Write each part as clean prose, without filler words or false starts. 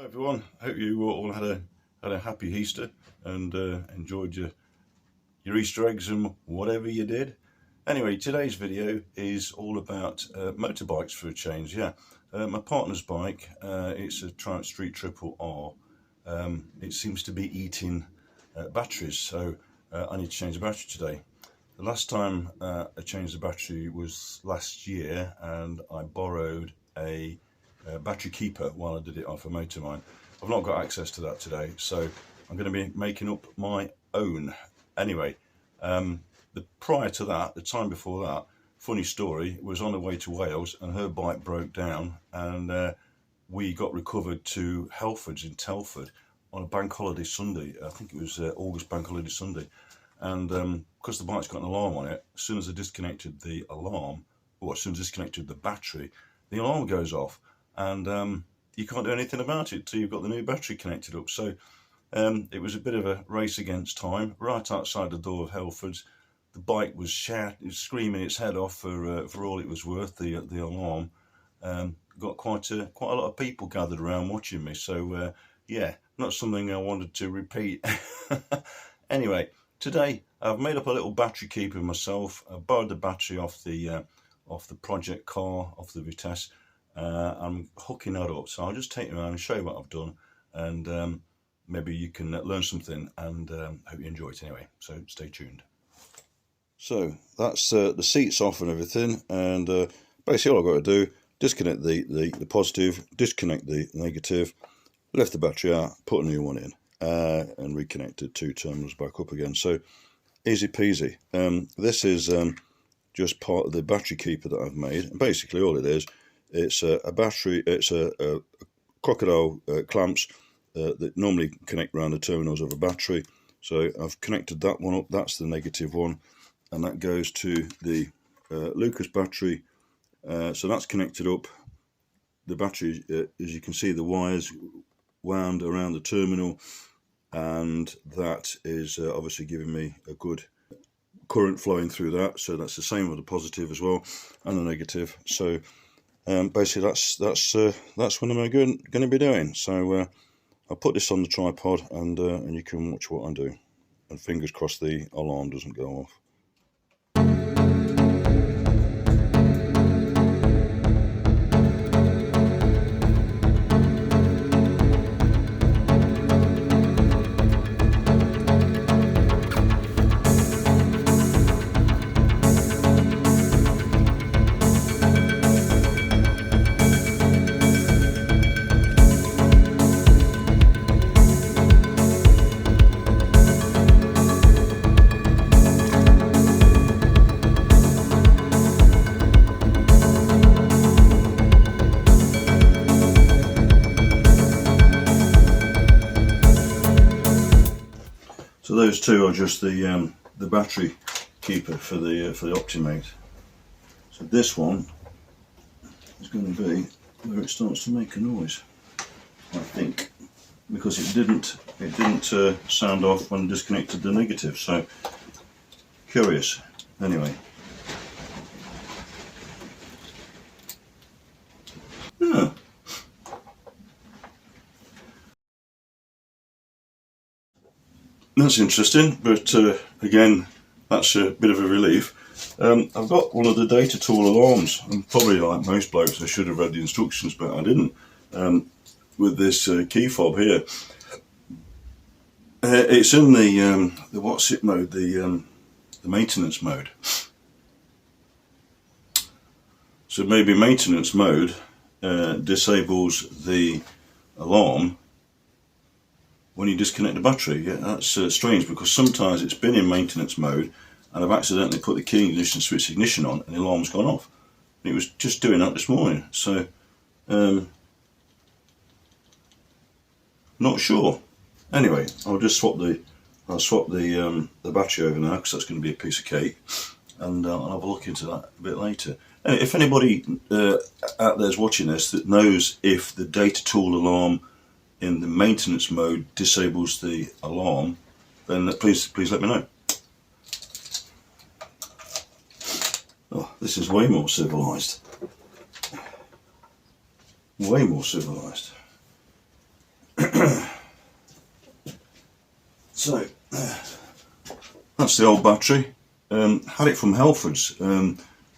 Hi everyone, hope you all had a happy Easter and enjoyed your Easter eggs and whatever you did. Anyway, today's video is all about motorbikes for a change. My partner's bike, it's a Triumph Street Triple R. It seems to be eating batteries, so I need to change the battery today. The last time I changed the battery was last year, and I borrowed a battery keeper while I did it off a motor mine. I've not got access to that today, so I'm going to be making up my own. Anyway, prior to that, the time before that, funny story, was on the way to Wales and her bike broke down, and we got recovered to Helford's in Telford on a bank holiday Sunday. I think it was August bank holiday Sunday, and because the bike's got an alarm on it, as soon as I disconnected the alarm, or as soon as I disconnected the battery, the alarm goes off, and you can't do anything about it till you've got the new battery connected up. So it was a bit of a race against time. Right outside the door of Helford's, the bike was screaming its head off for all it was worth. The alarm got quite a lot of people gathered around watching me. So yeah, not something I wanted to repeat. Anyway, today I've made up a little battery keeper myself. I borrowed the battery off the project car, off the Vitesse. I'm hooking that up, so I'll just take you around and show you what I've done, and maybe you can learn something, and hope you enjoy it anyway, so stay tuned. So that's the seats off and everything, and basically all I've got to do, disconnect the positive, disconnect the negative, lift the battery out, put a new one in, and reconnect the two terminals back up again. So easy peasy. This is just part of the battery keeper that I've made, and basically all it is, it's a battery, it's a crocodile clamps that normally connect around the terminals of a battery. So I've connected that one up, that's the negative one, and that goes to the Lucas battery. So that's connected up. The battery, as you can see, the wires wound around the terminal, and that is obviously giving me a good current flowing through that. So that's the same with the positive as well, and the negative. So basically that's what I'm going to be doing. So I'll put this on the tripod, and you can watch what I do, and fingers crossed the alarm doesn't go off. So those two are just the battery keeper for the optimate. So this one is going to be where it starts to make a noise, I think, because it didn't sound off when I disconnected the negative. So curious. Anyway. Yeah. That's interesting, but again, that's a bit of a relief. I've got one of the DataTool alarms, and probably like most blokes I should have read the instructions, but I didn't, with this key fob here. It's in the what's it mode, the maintenance mode. So maybe maintenance mode disables the alarm when you disconnect the battery. Yeah, that's strange, because sometimes it's been in maintenance mode and I've accidentally put the key ignition switch ignition on and the alarm's gone off. And it was just doing that this morning, so not sure. Anyway, I'll just swap the battery over now, because that's going to be a piece of cake, and I'll have a look into that a bit later. Anyway, if anybody out there's watching this that knows if the DataTool alarm in the maintenance mode disables the alarm, then please let me know. Oh, this is way more civilized. Way more civilized. So that's the old battery. Had it from Halfords.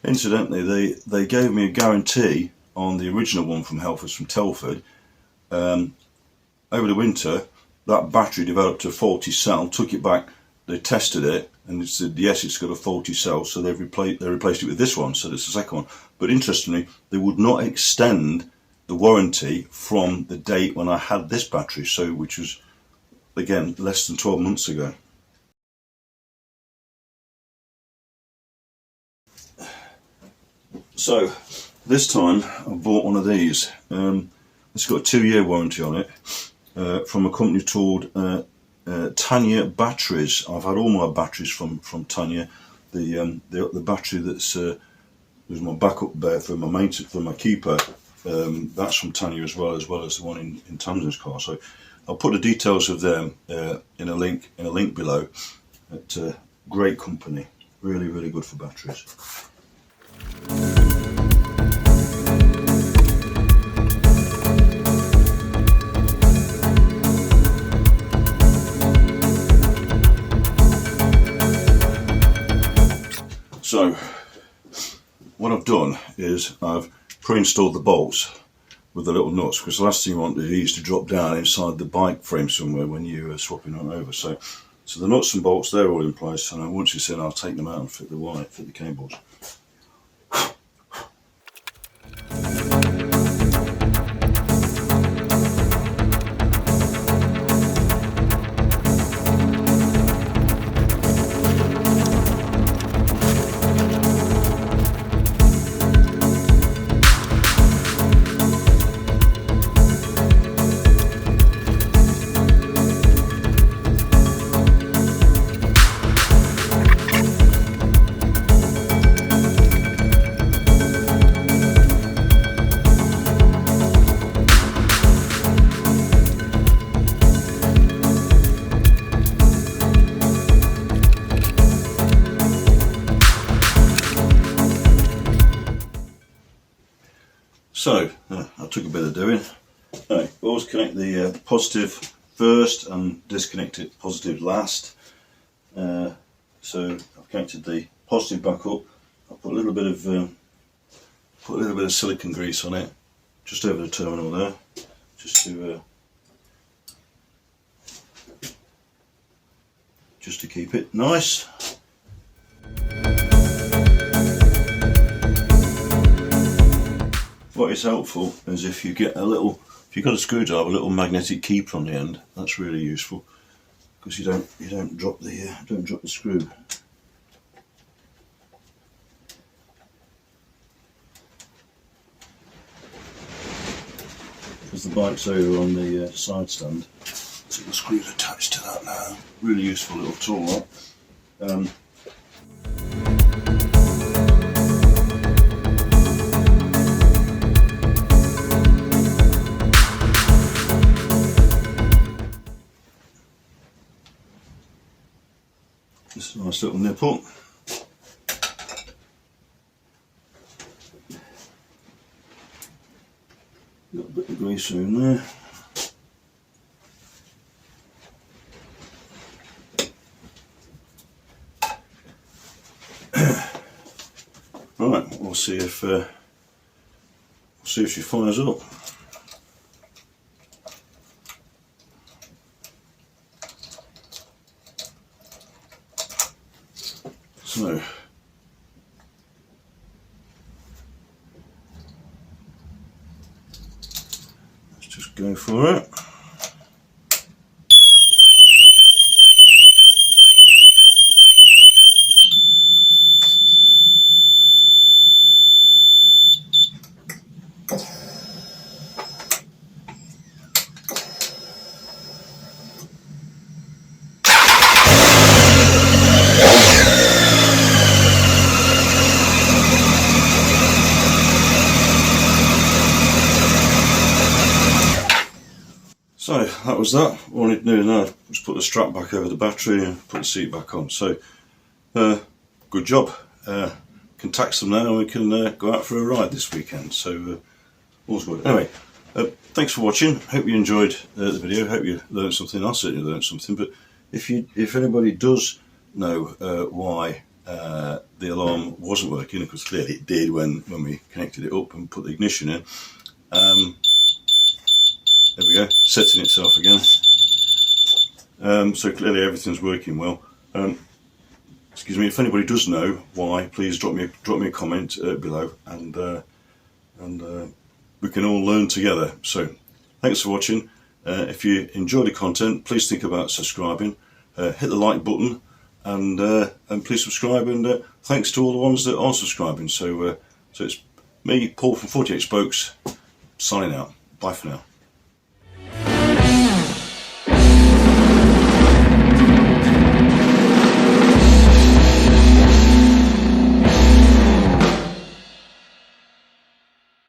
Incidentally, they gave me a guarantee on the original one from Halfords from Telford. Over the winter, that battery developed a faulty cell. Took it back, they tested it, and it said yes, it's got a faulty cell. So they replaced it with this one. So that's the second one. But interestingly, they would not extend the warranty from the date when I had this battery. So which was again less than 12 months ago. So this time I bought one of these. It's got a 2-year warranty on it from a company called Tayna Batteries. I've had all my batteries from Tayna. The battery that's was my backup there for my maintenance for my keeper. That's from Tayna as well as the one in Tamsin's car. So I'll put the details of them in a link below. It's a great company, really good for batteries. So what I've done is I've pre-installed the bolts with the little nuts, because the last thing you want is to drop down inside the bike frame somewhere when you're swapping on over. So the nuts and bolts, they're all in place, and once it's in, I'll take them out and fit the cables. So I took a bit of doing. Always connect the positive first and disconnect it positive last. So I've connected the positive back up. I'll put a little bit of silicone grease on it, just over the terminal there, just to keep it nice. What is helpful is if you get if you've got a screwdriver, a little magnetic keeper on the end. That's really useful, because you don't drop the screw. Because the bike's over on the side stand, so the screw's attached to that now. Really useful little tool. This nice little nipple. Got a bit of grease in there. Right, we'll see if she fires up. So let's just go for it. So that was that. All I need to do now is put the strap back over the battery and put the seat back on. So good job. Can tax them now and we can go out for a ride this weekend. So all's good. Anyway, thanks for watching. Hope you enjoyed the video. Hope you learned something. I certainly learned something. But if anybody does know why the alarm wasn't working, because clearly it did when we connected it up and put the ignition in. There we go, setting itself again. So clearly everything's working well. Excuse me. If anybody does know why, please drop me a comment below, and we can all learn together. So thanks for watching. If you enjoy the content, please think about subscribing. Hit the like button, and please subscribe. And thanks to all the ones that are subscribing. So it's me, Paul from 48 Spokes, signing out. Bye for now.